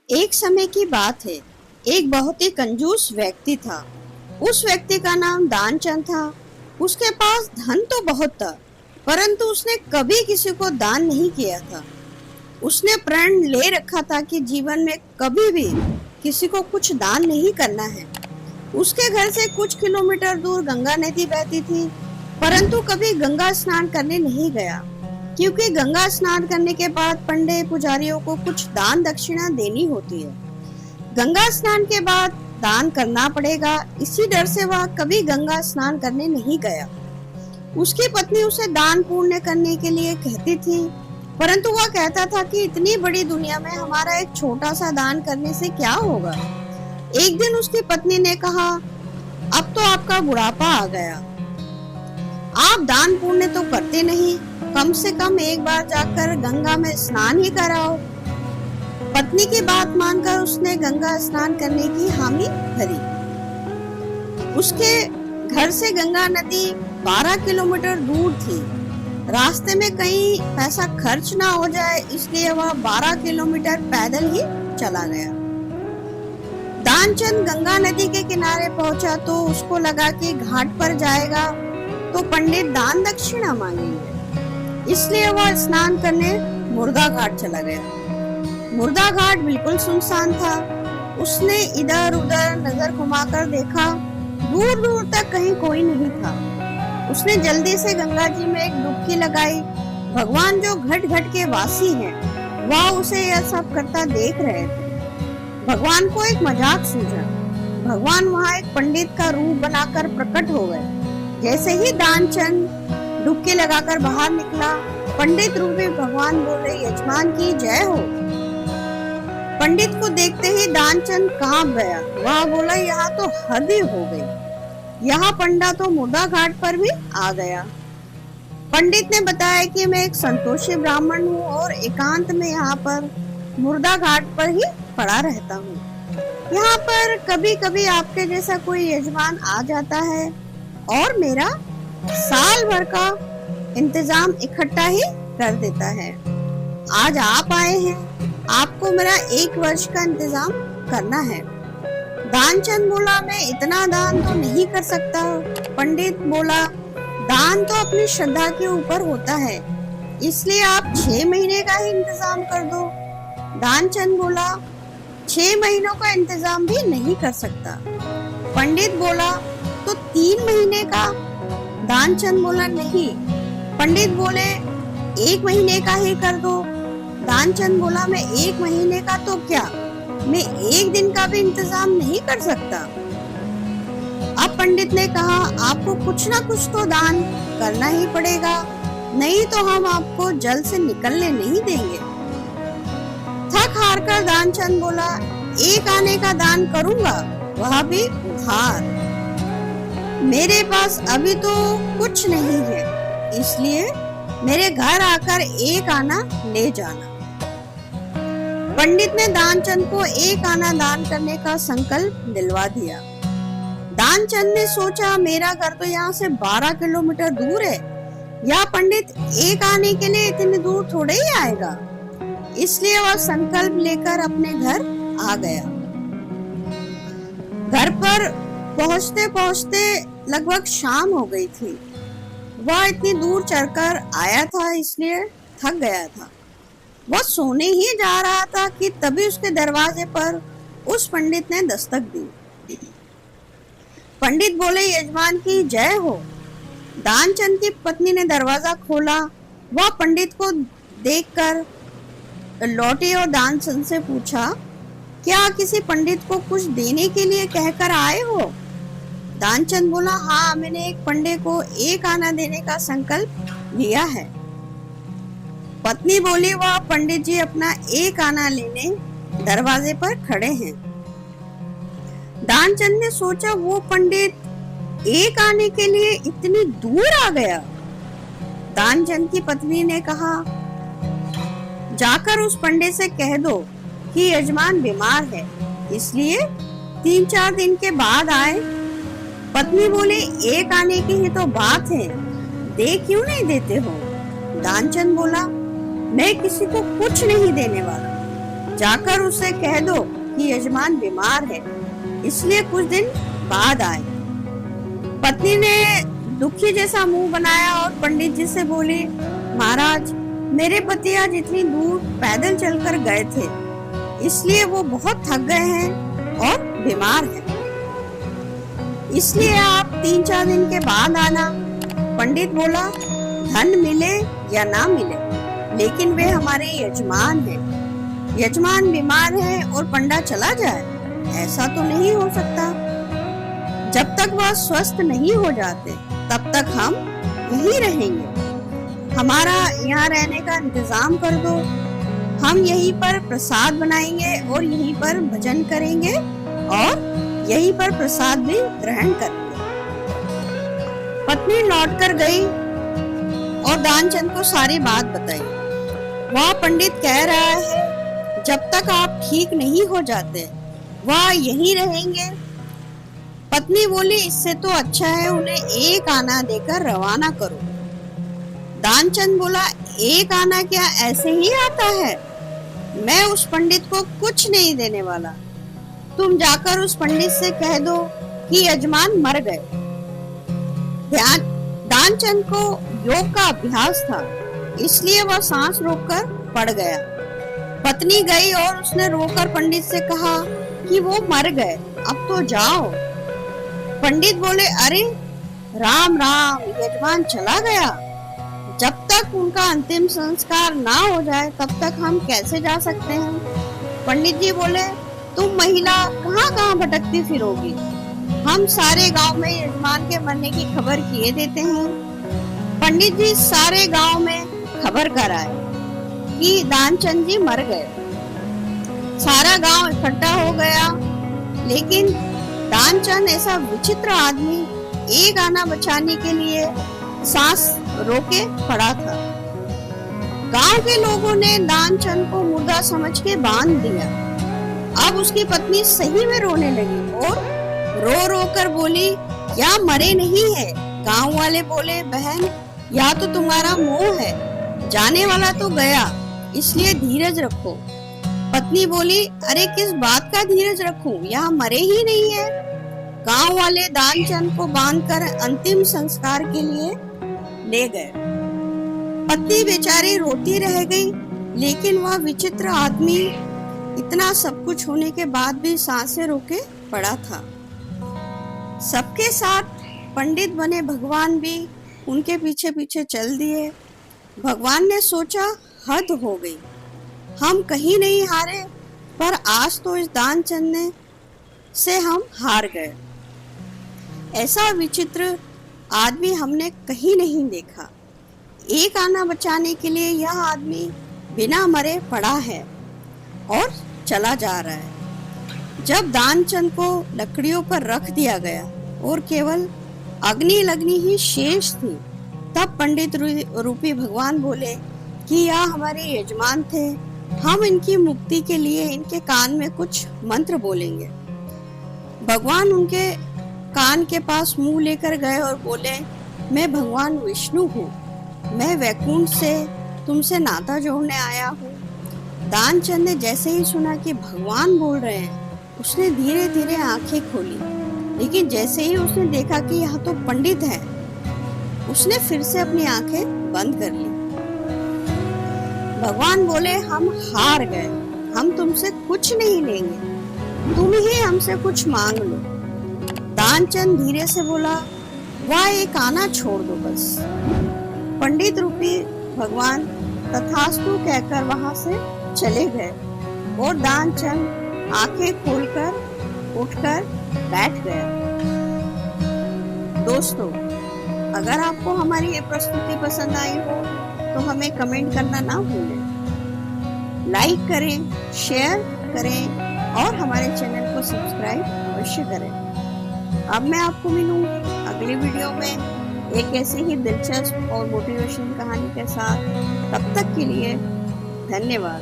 एक समय की बात है। एक बहुत ही कंजूस व्यक्ति था। उस व्यक्ति का नाम दानचंद था। उसके पास धन तो बहुत था, परंतु उसने कभी किसी को दान नहीं किया था। उसने प्रण ले रखा था कि जीवन में कभी भी किसी को कुछ दान नहीं करना है। उसके घर से कुछ किलोमीटर दूर गंगा नदी बहती थी, परंतु कभी गंगा स्नान करने नहीं गया, क्योंकि गंगा स्नान करने के बाद पंडित पुजारियों को कुछ दान दक्षिणा देनी होती है। गंगा स्नान के बाद दान करना पड़ेगा, इसी डर से वह कभी गंगा स्नान करने नहीं गया। उसकी पत्नी उसे दान पुण्य करने के लिए कहती थी, परंतु वह कहता था कि इतनी बड़ी दुनिया में हमारा एक छोटा सा दान करने से क्या होगा। एक दिन उसकी पत्नी ने कहा, अब तो आपका बुढ़ापा आ गया, आप दान पुण्य तो करते नहीं, कम से कम एक बार जाकर गंगा में स्नान ही कराओ। पत्नी की बात मानकर उसने गंगा स्नान करने की हामी भरी। उसके घर से गंगा नदी 12 किलोमीटर दूर थी। रास्ते में कहीं पैसा खर्च ना हो जाए, इसलिए वह 12 किलोमीटर पैदल ही चला गया। दानचंद गंगा नदी के किनारे पहुंचा तो उसको लगा कि घाट पर जाएगा तो पंडित दान दक्षिणा मांगेंगे, इसलिए वह स्नान करने मुर्दा घाट चला गया। मुर्दा घाट बिल्कुल सुनसान था। उसने इधर उधर नजर घुमाकर देखा, दूर दूर तक कहीं कोई नहीं था। उसने जल्दी से गंगा जी में एक डुबकी लगाई। भगवान जो घट घट के वासी हैं, वह उसे यह सब करता देख रहे थे। भगवान को एक मजाक सूझा। भगवान वहां एक पंडित का रूप बनाकर प्रकट हो गए। जैसे ही दानचंद डुबकी लगाकर बाहर निकला, पंडित रूपी भगवान बोले, यजमान की जय हो। पंडित को देखते ही दानचंद कांप गया। वह बोला, यहाँ तो हद ही हो गई, यहाँ पंडा तो मुर्दा घाट पर भी आ गया। पंडित ने बताया कि मैं एक संतोषी ब्राह्मण हूँ और एकांत में यहाँ पर मुर्दा घाट पर ही पड़ा रहता हूँ। यहाँ पर कभी कभी आपके जैसा कोई यजमान आ जाता है और मेरा साल भर का इंतजाम इकट्ठा ही कर देता है। आज आप आए हैं, आपको मेरा 1 वर्ष का इंतजाम करना है। दानचंद बोला, मैं इतना दान तो नहीं कर सकता। पंडित बोला, दान तो अपनी श्रद्धा के ऊपर होता है, इसलिए आप 6 महीने का ही इंतजाम कर दो। दानचंद बोला, 6 महीनों का इंतजाम भी नहीं कर सकता। पंडित बोला, तो 3 महीने का। दानचंद बोला, नहीं। पंडित बोले, 1 महीने का ही कर दो। दानचंद बोला, मैं 1 महीने का तो क्या, मैं 1 दिन का भी इंतजाम नहीं कर सकता। अब पंडित ने कहा, आपको कुछ ना कुछ तो दान करना ही पड़ेगा, नहीं तो हम आपको जल से निकलने नहीं देंगे। थक हार कर दानचंद बोला, 1 आने का दान करूंगा, वह भी उधार। मेरे पास अभी तो कुछ नहीं है, इसलिए मेरे घर आकर 1 आना ले जाना। पंडित ने दानचंद को 1 आना दान करने का संकल्प दिलवा दिया। दानचंद ने सोचा, मेरा घर तो यहाँ से 12 किलोमीटर दूर है, यह पंडित 1 आने के लिए इतनी दूर थोड़े ही आएगा। इसलिए वह संकल्प लेकर अपने घर आ गया। घर पर पहुंचते पहुंचते लगभग शाम हो गई थी। वह इतनी दूर चढ़कर आया था, इसलिए थक गया था। वह सोने ही जा रहा था कि तभी उसके दरवाजे पर उस पंडित ने दस्तक दी। पंडित बोले, यजमान की जय हो। दानचंद की पत्नी ने दरवाजा खोला। वह पंडित को देखकर लौटी और दानचंद से पूछा, क्या किसी पंडित को कुछ देने के लिए कहकर आए हो? दानचंद बोला, हाँ, मैंने एक पंडित को 1 आना देने का संकल्प लिया है। पत्नी बोली, वह पंडित जी अपना 1 आना लेने दरवाजे पर खड़े हैं। दानचंद ने सोचा, वो पंडित 1 आने के लिए इतनी दूर आ गया। दानचंद की पत्नी ने कहा, जाकर उस पंडित से कह दो कि यजमान बीमार है, इसलिए 3-4 दिन के बाद आए। पत्नी बोली, 1 आने की ही तो बात है, दे क्यों नहीं देते हो? दानचंद बोला, मैं किसी को कुछ नहीं देने वाला। जाकर उसे कह दो कि यजमान बीमार है, इसलिए कुछ दिन बाद आए। पत्नी ने दुखी जैसा मुंह बनाया और पंडित जी से बोली, महाराज, मेरे पति आज इतनी दूर पैदल चलकर गए थे, इसलिए वो बहुत थक गए हैं और बीमार हैं। इसलिए आप 3-4 दिन के बाद आना। पंडित बोला, धन मिले या ना मिले, लेकिन वे हमारे यजमान हैं। यजमान बीमार है और पंडा चला जाए, ऐसा तो नहीं हो सकता। जब तक वह स्वस्थ नहीं हो जाते तब तक हम यहीं रहेंगे। हमारा यहाँ रहने का इंतजाम कर दो। हम यहीं पर प्रसाद बनाएंगे और यहीं पर भजन करेंगे और यहीं पर प्रसाद भी ग्रहण करेंगे। पत्नी लौटकर गई और दानचंद को सारी बात बताई। वह पंडित कह रहा है, जब तक आप ठीक नहीं हो जाते वह यहीं रहेंगे। पत्नी बोली, इससे तो अच्छा है उन्हें 1 आना देकर रवाना करो। दानचंद बोला, 1 आना क्या ऐसे ही आता है? मैं उस पंडित को कुछ नहीं देने वाला। तुम जाकर उस पंडित से कह दो कि यजमान मर गए। दानचंद को योग का अभ्यास था, इसलिए वह सांस रोककर पड़ गया। पत्नी गई और उसने रोकर पंडित से कहा कि वो मर गए, अब तो जाओ। पंडित बोले, अरे राम राम, यजमान चला गया। जब तक उनका अंतिम संस्कार ना हो जाए तब तक हम कैसे जा सकते हैं? पंडित जी बोले, तुम महिला कहाँ कहाँ भटकती फिरोगी? हम सारे गांव में यजमान के मरने की खबर किए देते हैं। पंडित जी सारे गांव में खबर कराए कि दानचंद जी मर गए। सारा गांव इकट्ठा हो गया, लेकिन दानचंद ऐसा विचित्र आदमी 1 आना बचाने के लिए सांस रोके पड़ा था। गांव के लोगों ने दानचंद को मुर्दा समझ के बांध दिया। अब उसकी पत्नी सही में रोने लगी और रो रो कर बोली, या मरे नहीं है। गांव वाले बोले, बहन, या तो तुम्हारा मोह है, जाने वाला तो गया, इसलिए धीरज रखो। पत्नी बोली, अरे किस बात का धीरज रखूं, यहाँ मरे ही नहीं है। गांव वाले दानचंद को बांधकर अंतिम संस्कार के लिए ले गए। पत्नी बेचारी रोती रह गई, लेकिन वह विचित्र आदमी इतना सब कुछ होने के बाद भी सांसें रोके पड़ा था। सबके साथ पंडित बने भगवान भी उनके पीछे पीछे चल दिए। भगवान ने सोचा, हद हो गई, हम कहीं नहीं हारे, पर आज तो इस दानचंद ने से हम हार गए। ऐसा विचित्र आदमी हमने कहीं नहीं देखा। 1 आना बचाने के लिए यह आदमी बिना मरे पड़ा है और चला जा रहा है। जब दानचंद को लकड़ियों पर रख दिया गया और केवल अग्नि लगनी ही शेष थी, तब पंडित रूपी भगवान बोले कि यह हमारे यजमान थे, हम इनकी मुक्ति के लिए इनके कान में कुछ मंत्र बोलेंगे। भगवान उनके कान के पास मुंह लेकर गए और बोले, मैं भगवान विष्णु हूँ, मैं वैकुंठ से तुमसे नाता जोड़ने आया हूँ। दानचंद ने जैसे ही सुना कि भगवान बोल रहे हैं, उसने धीरे धीरे आंखें खोली, लेकिन जैसे ही उसने देखा कि यह तो पंडित है, उसने फिर से अपनी आंखें बंद कर ली। भगवान बोले, हम हार गए, हम तुमसे कुछ नहीं लेंगे, तुम ही हमसे कुछ मांग लो। दानचंद धीरे से बोला, वह 1 आना छोड़ दो बस। पंडित रूपी भगवान तथास्तु कहकर वहां से चले गए और दानचंद आंखें खोलकर उठकर बैठ गया। दोस्तों, अगर आपको हमारी ये प्रस्तुति पसंद आई हो तो हमें कमेंट करना ना भूलें, लाइक करें, शेयर करें और हमारे चैनल को सब्सक्राइब अवश्य करें। अब मैं आपको मिलूंगी अगली वीडियो में एक ऐसी ही दिलचस्प और मोटिवेशन कहानी के साथ। तब तक के लिए धन्यवाद।